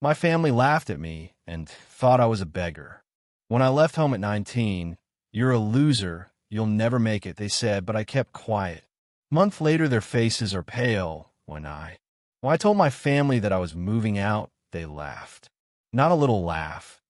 My family laughed at me and thought I was a beggar. When I left home at 19, "You're a loser, you'll never make it," they said, but I kept quiet. A month later, their faces are pale when I told my family that I was moving out, they laughed. Not a little laugh.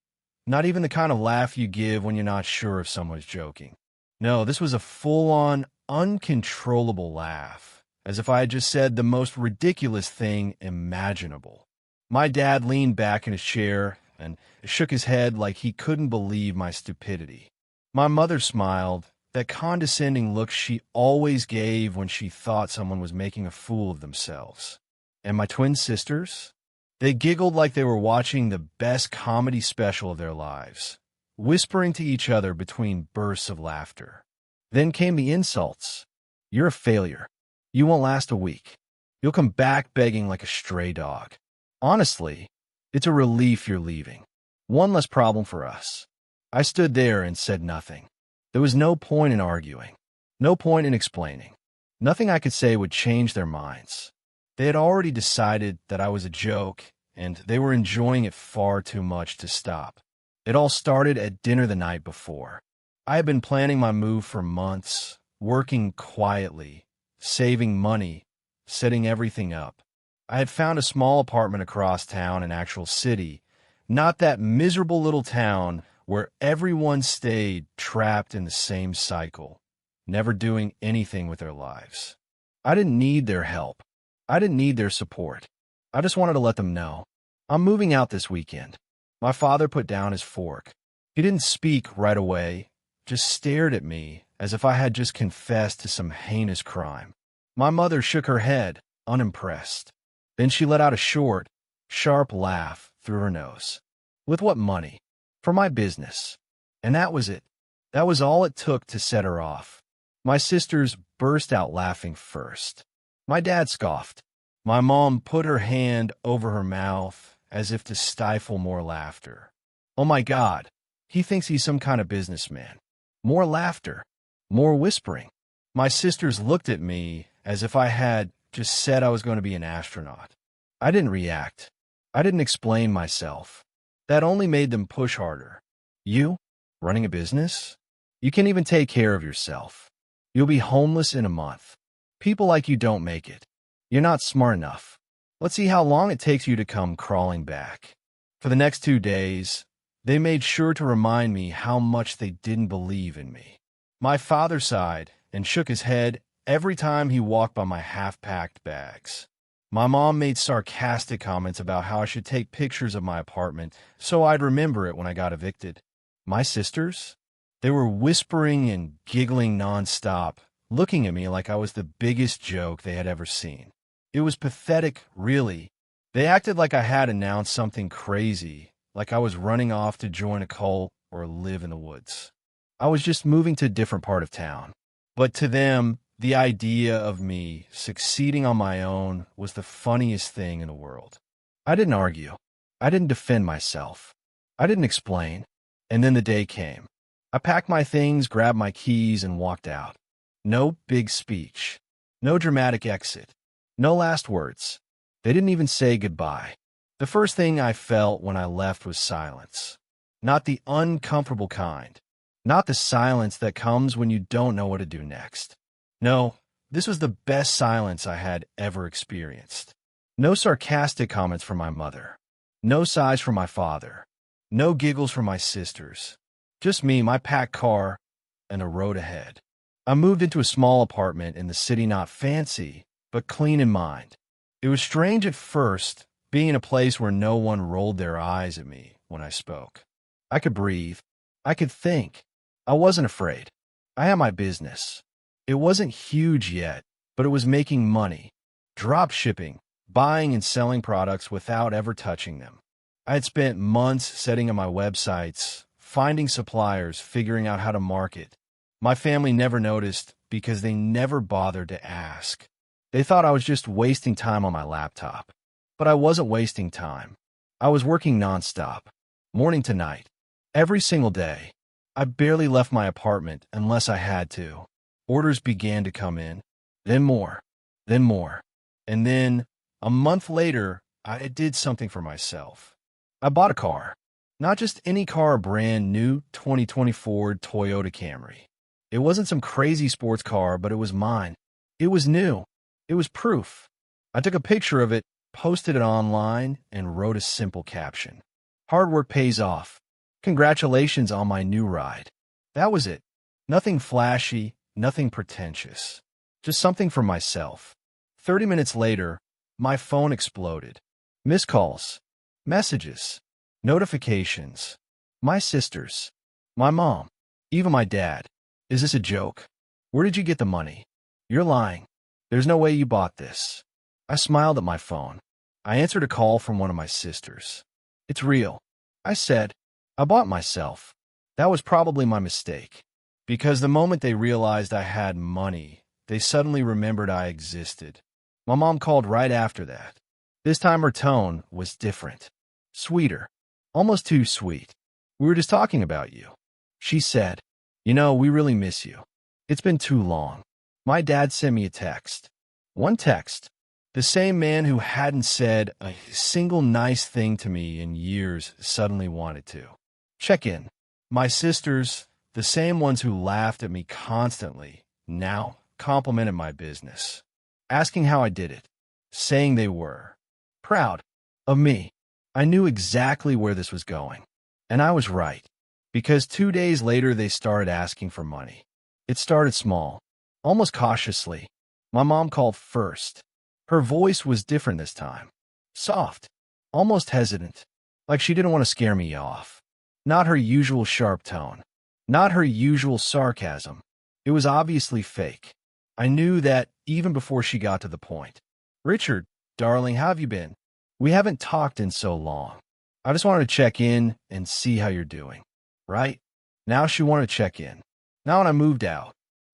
Not even the kind of laugh you give when you're not sure if someone's joking. No, this was a full-on, uncontrollable laugh, as if I had just said the most ridiculous thing imaginable. My dad leaned back in his chair and shook his head like he couldn't believe my stupidity. My mother smiled, that condescending look she always gave when she thought someone was making a fool of themselves. And my twin sisters? They giggled like they were watching the best comedy special of their lives, whispering to each other between bursts of laughter. Then came the insults. "You're a failure. You won't last a week. You'll come back begging like a stray dog. Honestly, it's a relief you're leaving. One less problem for us." I stood there and said nothing. There was no point in arguing. No point in explaining. Nothing I could say would change their minds. They had already decided that I was a joke, and they were enjoying it far too much to stop. It all started at dinner the night before. I had been planning my move for months, working quietly, saving money, setting everything up. I had found a small apartment across town in actual city, not that miserable little town where everyone stayed trapped in the same cycle, never doing anything with their lives. I didn't need their help. I didn't need their support. I just wanted to let them know, "I'm moving out this weekend." My father put down his fork. He didn't speak right away, just stared at me as if I had just confessed to some heinous crime. My mother shook her head, unimpressed. Then she let out a short, sharp laugh through her nose. "With what money?" "For my business." And that was it. That was all it took to set her off. My sisters burst out laughing first. My dad scoffed. My mom put her hand over her mouth as if to stifle more laughter. "Oh my God, he thinks he's some kind of businessman." More laughter. More whispering. My sisters looked at me as if I had just said I was going to be an astronaut. I didn't react. I didn't explain myself. That only made them push harder. "You? Running a business? You can't even take care of yourself. You'll be homeless in a month. People like you don't make it. You're not smart enough. Let's see how long it takes you to come crawling back." For the next 2 days, they made sure to remind me how much they didn't believe in me. My father sighed and shook his head every time he walked by my half-packed bags. My mom made sarcastic comments about how I should take pictures of my apartment so I'd remember it when I got evicted. My sisters? They were whispering and giggling nonstop, looking at me like I was the biggest joke they had ever seen. It was pathetic, really. They acted like I had announced something crazy, like I was running off to join a cult or live in the woods. I was just moving to a different part of town. But to them, the idea of me succeeding on my own was the funniest thing in the world. I didn't argue. I didn't defend myself. I didn't explain. And then the day came. I packed my things, grabbed my keys, and walked out. No big speech. No dramatic exit. No last words. They didn't even say goodbye. The first thing I felt when I left was silence. Not the uncomfortable kind. Not the silence that comes when you don't know what to do next. No, this was the best silence I had ever experienced. No sarcastic comments from my mother. No sighs from my father. No giggles from my sisters. Just me, my packed car, and a road ahead. I moved into a small apartment in the city, not fancy, but clean in mind. It was strange at first, being in a place where no one rolled their eyes at me when I spoke. I could breathe. I could think. I wasn't afraid. I had my business. It wasn't huge yet, but it was making money. Drop shipping, buying and selling products without ever touching them. I had spent months setting up my websites, finding suppliers, figuring out how to market. My family never noticed because they never bothered to ask. They thought I was just wasting time on my laptop. But I wasn't wasting time. I was working nonstop, morning to night, every single day. I barely left my apartment unless I had to. Orders began to come in, then more, then more. And then, a month later, I did something for myself. I bought a car. Not just any car, a brand new 2024 Toyota Camry. It wasn't some crazy sports car, but it was mine. It was new. It was proof. I took a picture of it, posted it online, and wrote a simple caption. Hard work pays off. Congratulations on my new ride. That was it. Nothing flashy, nothing pretentious. Just something for myself. 30 minutes later, my phone exploded. Missed calls, messages, notifications. My sisters, my mom, even my dad. Is this a joke? Where did you get the money? You're lying. There's no way you bought this. I smiled at my phone. I answered a call from one of my sisters. It's real. I said, I bought myself. That was probably my mistake. Because the moment they realized I had money, they suddenly remembered I existed. My mom called right after that. This time her tone was different. Sweeter. Almost too sweet. We were just talking about you. She said, you know, we really miss you. It's been too long. My dad sent me a text. One text. The same man who hadn't said a single nice thing to me in years suddenly wanted to. Check in. My sisters, the same ones who laughed at me constantly, now complimented my business. Asking how I did it. Saying they were proud of me. I knew exactly where this was going. And I was right. Because 2 days later they started asking for money. It started small, almost cautiously. My mom called first. Her voice was different this time. Soft, almost hesitant, like she didn't want to scare me off. Not her usual sharp tone. Not her usual sarcasm. It was obviously fake. I knew that even before she got to the point. Richard, darling, how have you been? We haven't talked in so long. I just wanted to check in and see how you're doing. Right? Now she wanted to check in. Now when I moved out.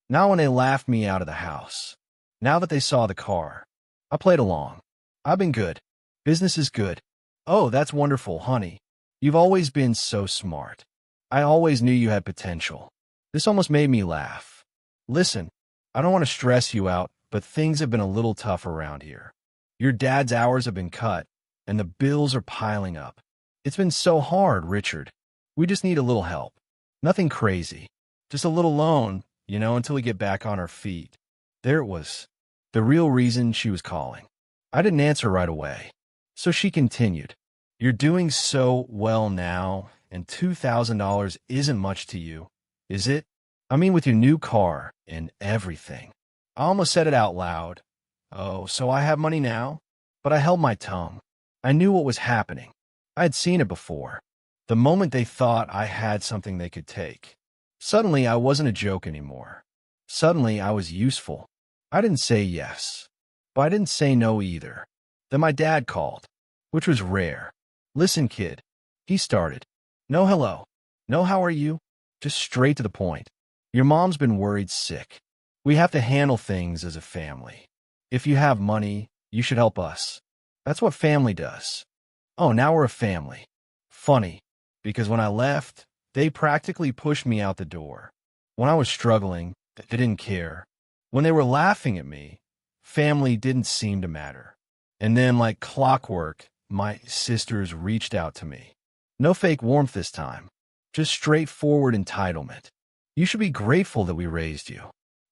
Now when they laughed me out of the house. Now that they saw the car. I played along. I've been good. Business is good. Oh, that's wonderful, honey. You've always been so smart. I always knew you had potential. This almost made me laugh. Listen, I don't want to stress you out, but things have been a little tough around here. Your dad's hours have been cut, and the bills are piling up. It's been so hard, Richard. We just need a little help. Nothing crazy. Just a little loan, until we get back on our feet. There it was. The real reason she was calling. I didn't answer right away. So she continued. You're doing so well now, and $2,000 isn't much to you, is it? I mean, with your new car and everything. I almost said it out loud. Oh, so I have money now? But I held my tongue. I knew what was happening. I had seen it before. The moment they thought I had something they could take. Suddenly, I wasn't a joke anymore. Suddenly, I was useful. I didn't say yes, but I didn't say no either. Then my dad called, which was rare. Listen, kid, he started. No hello. No how are you? Just straight to the point. Your mom's been worried sick. We have to handle things as a family. If you have money, you should help us. That's what family does. Oh, now we're a family. Funny, because when I left, they practically pushed me out the door. When I was struggling, they didn't care. When they were laughing at me, family didn't seem to matter. And then, like clockwork, my sisters reached out to me. No fake warmth this time. Just straightforward entitlement. You should be grateful that we raised you.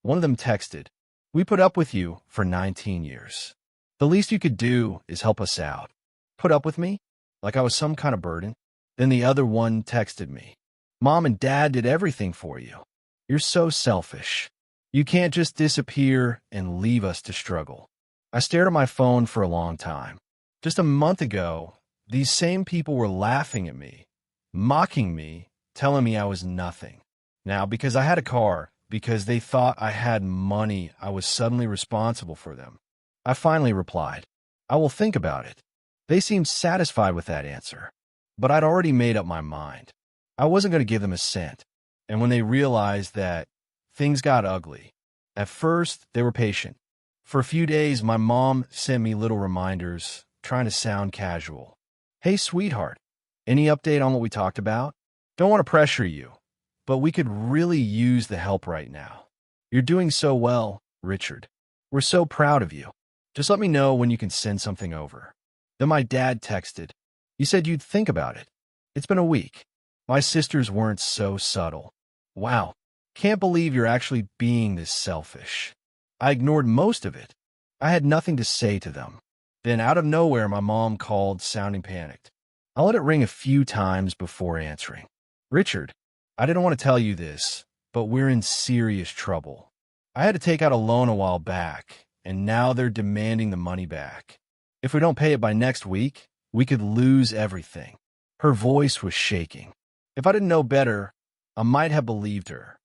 One of them texted, we put up with you for 19 years. The least you could do is help us out. Put up with me? Like I was some kind of burden? Then the other one texted me. Mom and Dad did everything for you. You're so selfish. You can't just disappear and leave us to struggle. I stared at my phone for a long time. Just a month ago, these same people were laughing at me, mocking me, telling me I was nothing. Now, because I had a car, because they thought I had money, I was suddenly responsible for them. I finally replied, I will think about it. They seemed satisfied with that answer, but I'd already made up my mind. I wasn't going to give them a cent. And when they realized that, things got ugly. At first, they were patient. For a few days, my mom sent me little reminders, trying to sound casual. Hey, sweetheart, any update on what we talked about? Don't want to pressure you, but we could really use the help right now. You're doing so well, Richard. We're so proud of you. Just let me know when you can send something over. Then my dad texted, You said you'd think about it. It's been a week. My sisters weren't so subtle. Wow. Can't believe you're actually being this selfish. I ignored most of it. I had nothing to say to them. Then out of nowhere, my mom called, sounding panicked. I let it ring a few times before answering. Richard, I didn't want to tell you this, but we're in serious trouble. I had to take out a loan a while back, and now they're demanding the money back. If we don't pay it by next week, we could lose everything. Her voice was shaking. If I didn't know better, I might have believed her.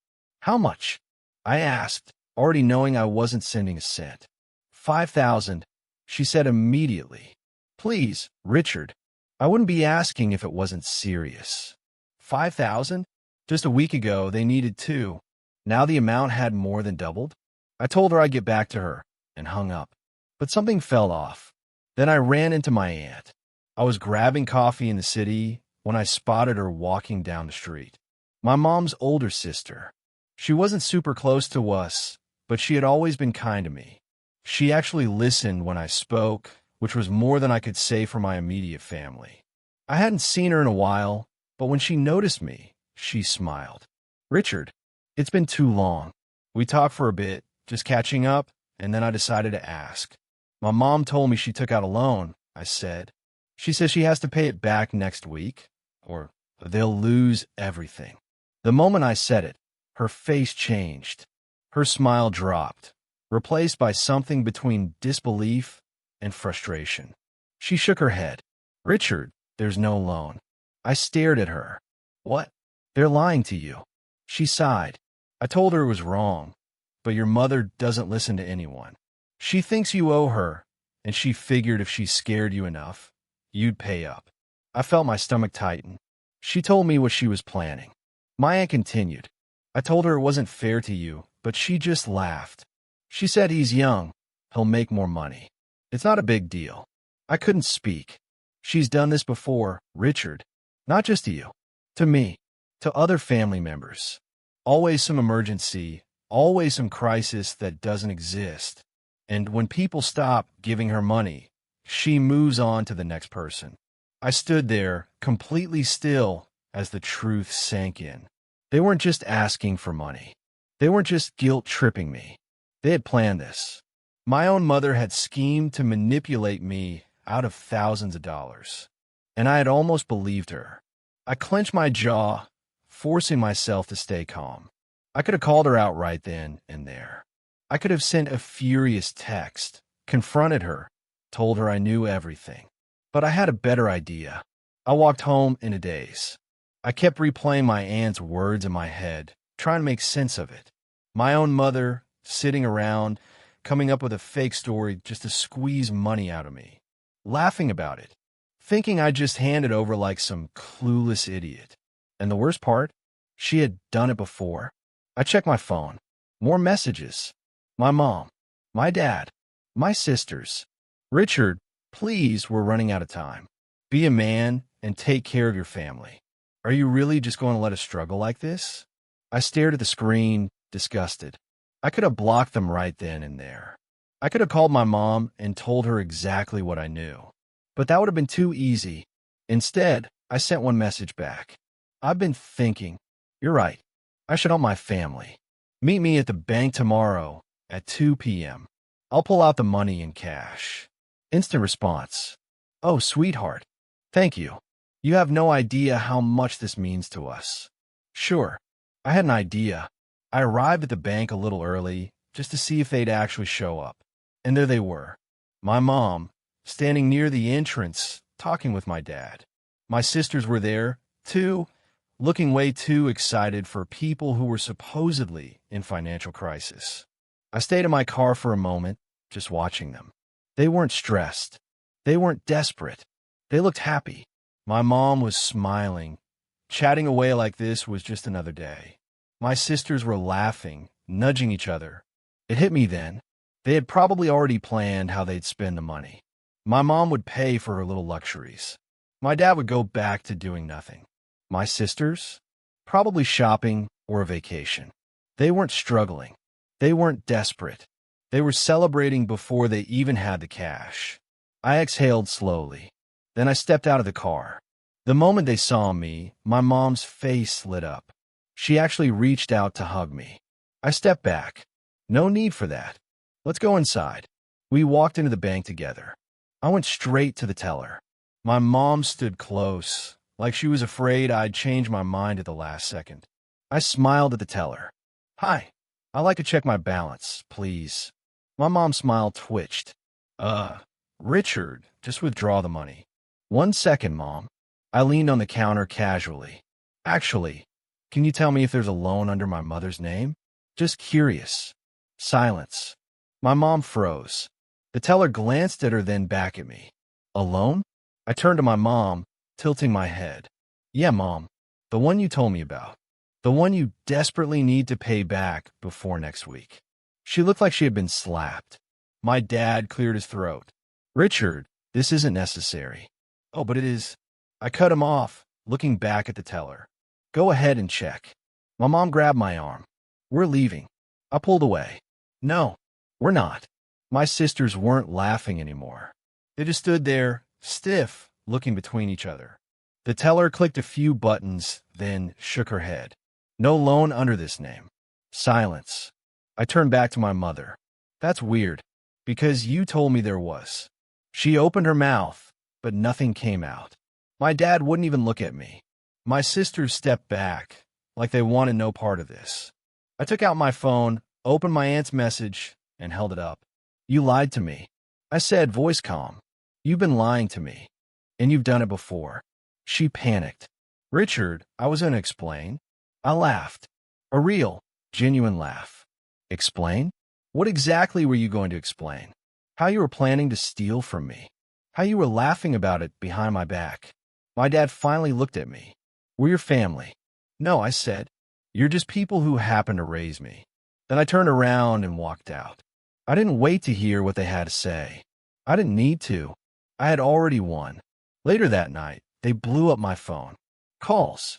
How much? I asked, already knowing I wasn't sending a cent. 5,000, she said immediately. Please, Richard, I wouldn't be asking if it wasn't serious. 5,000? Just a week ago, they needed 2. Now the amount had more than doubled. I told her I'd get back to her and hung up. But something fell off. Then I ran into my aunt. I was grabbing coffee in the city when I spotted her walking down the street. My mom's older sister. She wasn't super close to us, but she had always been kind to me. She actually listened when I spoke, which was more than I could say for my immediate family. I hadn't seen her in a while, but when she noticed me, she smiled. Richard, it's been too long. We talked for a bit, just catching up, and then I decided to ask. My mom told me she took out a loan, I said. She says she has to pay it back next week, or they'll lose everything. The moment I said it, her face changed. Her smile dropped, replaced by something between disbelief and frustration. She shook her head. Richard, there's no loan. I stared at her. What? They're lying to you. She sighed. I told her it was wrong, but your mother doesn't listen to anyone. She thinks you owe her, and she figured if she scared you enough, you'd pay up. I felt my stomach tighten. She told me what she was planning. My aunt continued. I told her it wasn't fair to you, but she just laughed. She said he's young. He'll make more money. It's not a big deal. I couldn't speak. She's done this before, Richard. Not just to you. To me. To other family members. Always some emergency. Always some crisis that doesn't exist. And when people stop giving her money, she moves on to the next person. I stood there, completely still, as the truth sank in. They weren't just asking for money. They weren't just guilt-tripping me. They had planned this. My own mother had schemed to manipulate me out of thousands of dollars. And I had almost believed her. I clenched my jaw, forcing myself to stay calm. I could have called her out right then and there. I could have sent a furious text, confronted her, told her I knew everything. But I had a better idea. I walked home in a daze. I kept replaying my aunt's words in my head, trying to make sense of it. My own mother, sitting around, coming up with a fake story just to squeeze money out of me. Laughing about it. Thinking I'd just hand it over like some clueless idiot. And the worst part? She had done it before. I checked my phone. More messages. My mom. My dad. My sisters. Richard, please, we're running out of time. Be a man and take care of your family. Are you really just going to let us struggle like this? I stared at the screen, disgusted. I could have blocked them right then and there. I could have called my mom and told her exactly what I knew. But that would have been too easy. Instead, I sent one message back. I've been thinking. You're right. I should help my family. Meet me at the bank tomorrow at 2 p.m. I'll pull out the money in cash. Instant response. Oh, sweetheart. Thank you. You have no idea how much this means to us. Sure, I had an idea. I arrived at the bank a little early just to see if they'd actually show up. And there they were. My mom, standing near the entrance, talking with my dad. My sisters were there, too, looking way too excited for people who were supposedly in financial crisis. I stayed in my car for a moment, just watching them. They weren't stressed. They weren't desperate. They looked happy. My mom was smiling. Chatting away like this was just another day. My sisters were laughing, nudging each other. It hit me then. They had probably already planned how they'd spend the money. My mom would pay for her little luxuries. My dad would go back to doing nothing. My sisters? Probably shopping or a vacation. They weren't struggling. They weren't desperate. They were celebrating before they even had the cash. I exhaled slowly. Then I stepped out of the car. The moment they saw me, my mom's face lit up. She actually reached out to hug me. I stepped back. No need for that. Let's go inside. We walked into the bank together. I went straight to the teller. My mom stood close, like she was afraid I'd change my mind at the last second. I smiled at the teller. Hi, I'd like to check my balance, please. My mom's smile twitched. Richard, just withdraw the money. 1 second, Mom. I leaned on the counter casually. Actually, can you tell me if there's a loan under my mother's name? Just curious. Silence. My mom froze. The teller glanced at her, then back at me. A loan? I turned to my mom, tilting my head. Yeah, Mom. The one you told me about. The one you desperately need to pay back before next week. She looked like she had been slapped. My dad cleared his throat. Richard, this isn't necessary. Oh, but it is. I cut him off, looking back at the teller. Go ahead and check. My mom grabbed my arm. We're leaving. I pulled away. No, we're not. My sisters weren't laughing anymore. They just stood there, stiff, looking between each other. The teller clicked a few buttons, then shook her head. No loan under this name. Silence. I turned back to my mother. That's weird, because you told me there was. She opened her mouth, but nothing came out. My dad wouldn't even look at me. My sisters stepped back, like they wanted no part of this. I took out my phone, opened my aunt's message, and held it up. You lied to me. I said, voice calm. You've been lying to me, and you've done it before. She panicked. Richard, I was going to explain. I laughed. A real, genuine laugh. Explain? What exactly were you going to explain? How you were planning to steal from me? How you were laughing about it behind my back? My dad finally looked at me. We're your family. No, I said. You're just people who happen to raise me. Then I turned around and walked out. I didn't wait to hear what they had to say. I didn't need to. I had already won. Later that night, they blew up my phone. Calls.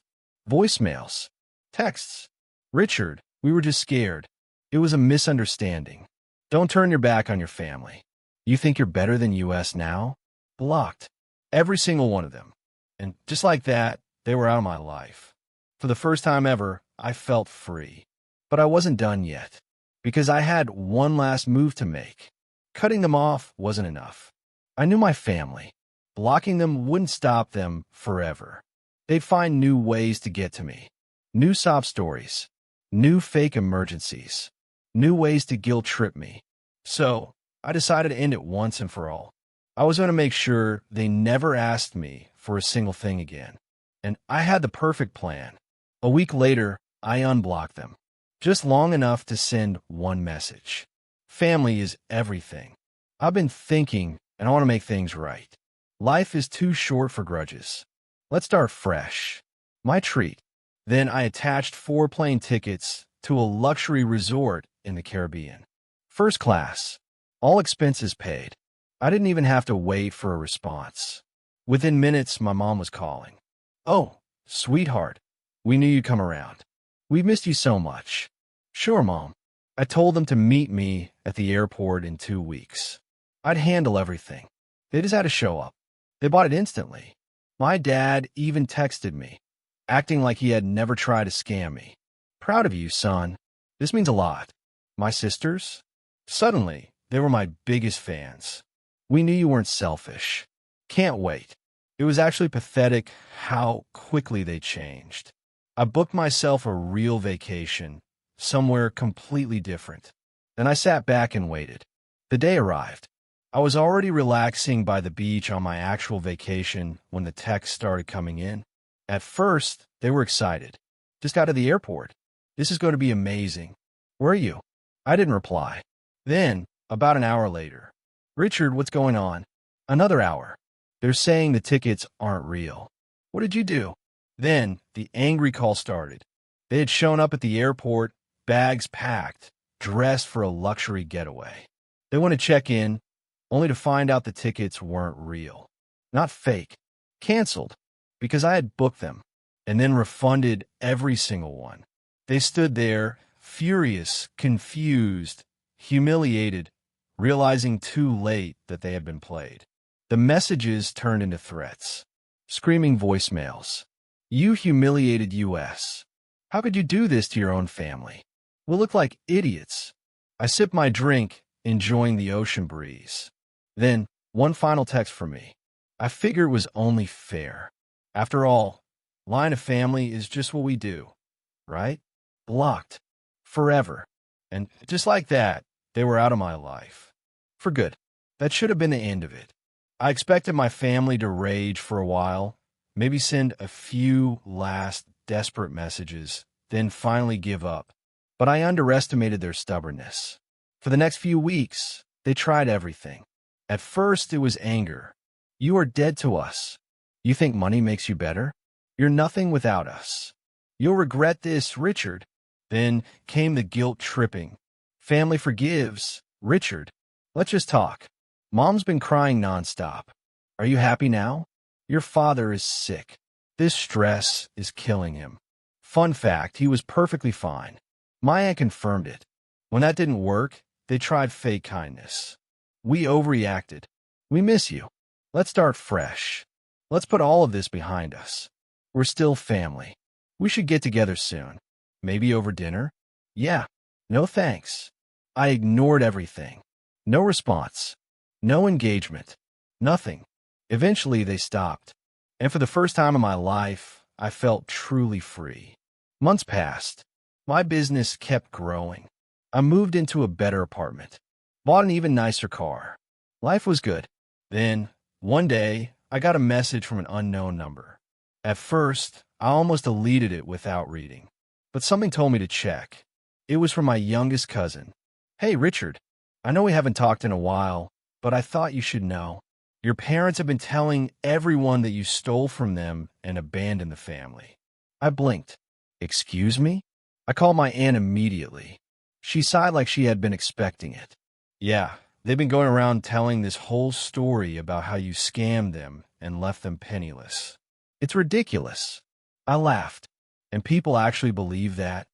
Voicemails. Texts. Richard, we were just scared. It was a misunderstanding. Don't turn your back on your family. You think you're better than US now? Blocked. Every single one of them. And just like that, they were out of my life. For the first time ever, I felt free. But I wasn't done yet, because I had one last move to make. Cutting them off wasn't enough. I knew my family. Blocking them wouldn't stop them forever. They'd find new ways to get to me. New sob stories. New fake emergencies. New ways to guilt trip me. So, I decided to end it once and for all. I was going to make sure they never asked me for a single thing again. And I had the perfect plan. A week later, I unblocked them. Just long enough to send one message. Family is everything. I've been thinking, and I want to make things right. Life is too short for grudges. Let's start fresh. My treat. Then I attached 4 plane tickets to a luxury resort in the Caribbean. First class. All expenses paid. I didn't even have to wait for a response. Within minutes, my mom was calling. Oh, sweetheart. We knew you'd come around. We've missed you so much. Sure, Mom. I told them to meet me at the airport in 2 weeks. I'd handle everything. They just had to show up. They bought it instantly. My dad even texted me, acting like he had never tried to scam me. Proud of you, son. This means a lot. My sisters? Suddenly, they were my biggest fans. We knew you weren't selfish. Can't wait. It was actually pathetic how quickly they changed. I booked myself a real vacation, somewhere completely different. Then I sat back and waited. The day arrived. I was already relaxing by the beach on my actual vacation when the texts started coming in. At first, they were excited. Just got to the airport. This is going to be amazing. Where are you? I didn't reply. Then, about an hour later, Richard, what's going on? Another hour. They're saying the tickets aren't real. What did you do? Then, the angry call started. They had shown up at the airport, bags packed, dressed for a luxury getaway. They want to check in, only to find out the tickets weren't real. Not fake. Canceled. Because I had booked them, and then refunded every single one. They stood there, furious, confused, humiliated, realizing too late that they had been played. The messages turned into threats. Screaming voicemails. You humiliated us. How could you do this to your own family? We'll look like idiots. I sipped my drink, enjoying the ocean breeze. Then, one final text from me. I figure it was only fair. After all, lying to family is just what we do, right? Blocked. Forever. And just like that, they were out of my life. For good. That should have been the end of it. I expected my family to rage for a while, maybe send a few last desperate messages, then finally give up. But I underestimated their stubbornness. For the next few weeks, they tried everything. At first, it was anger. You are dead to us. You think money makes you better? You're nothing without us. You'll regret this, Richard. Then came the guilt-tripping. Family forgives. Richard, let's just talk. Mom's been crying nonstop. Are you happy now? Your father is sick. This stress is killing him. Fun fact, he was perfectly fine. My aunt confirmed it. When that didn't work, they tried fake kindness. We overreacted. We miss you. Let's start fresh. Let's put all of this behind us. We're still family. We should get together soon. Maybe over dinner? Yeah. No thanks. I ignored everything. No response. No engagement. Nothing. Eventually, they stopped. And for the first time in my life, I felt truly free. Months passed. My business kept growing. I moved into a better apartment. Bought an even nicer car. Life was good. Then, one day, I got a message from an unknown number. At first, I almost deleted it without reading. But something told me to check. It was from my youngest cousin. Hey, Richard. I know we haven't talked in a while, but I thought you should know. Your parents have been telling everyone that you stole from them and abandoned the family. I blinked. Excuse me? I called my aunt immediately. She sighed like she had been expecting it. Yeah, they've been going around telling this whole story about how you scammed them and left them penniless. It's ridiculous. I laughed. And people actually believe that?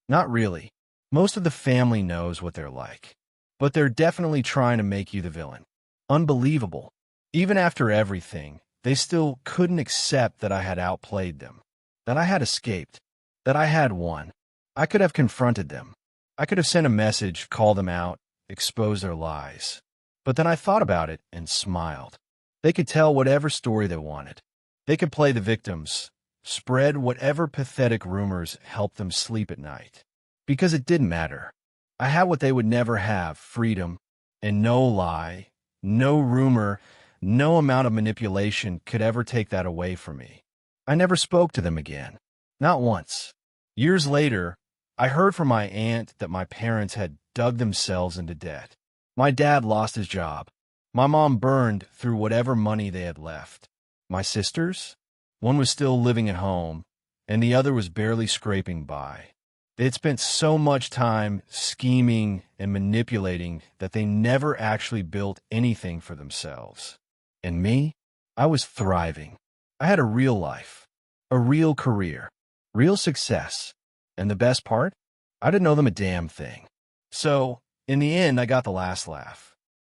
Not really. Most of the family knows what they're like. But they're definitely trying to make you the villain. Unbelievable. Even after everything, they still couldn't accept that I had outplayed them, that I had escaped, that I had won. I could have confronted them. I could have sent a message, called them out, exposed their lies. But then I thought about it and smiled. They could tell whatever story they wanted. They could play the victims, spread whatever pathetic rumors helped them sleep at night. Because it didn't matter. I had what they would never have, freedom, and no lie, no rumor, no amount of manipulation could ever take that away from me. I never spoke to them again. Not once. Years later, I heard from my aunt that my parents had dug themselves into debt. My dad lost his job. My mom burned through whatever money they had left. My sisters? One was still living at home, and the other was barely scraping by. They had spent so much time scheming and manipulating that they never actually built anything for themselves. And me? I was thriving. I had a real life, a real career, real success. And the best part? I didn't owe them a damn thing. So, in the end, I got the last laugh.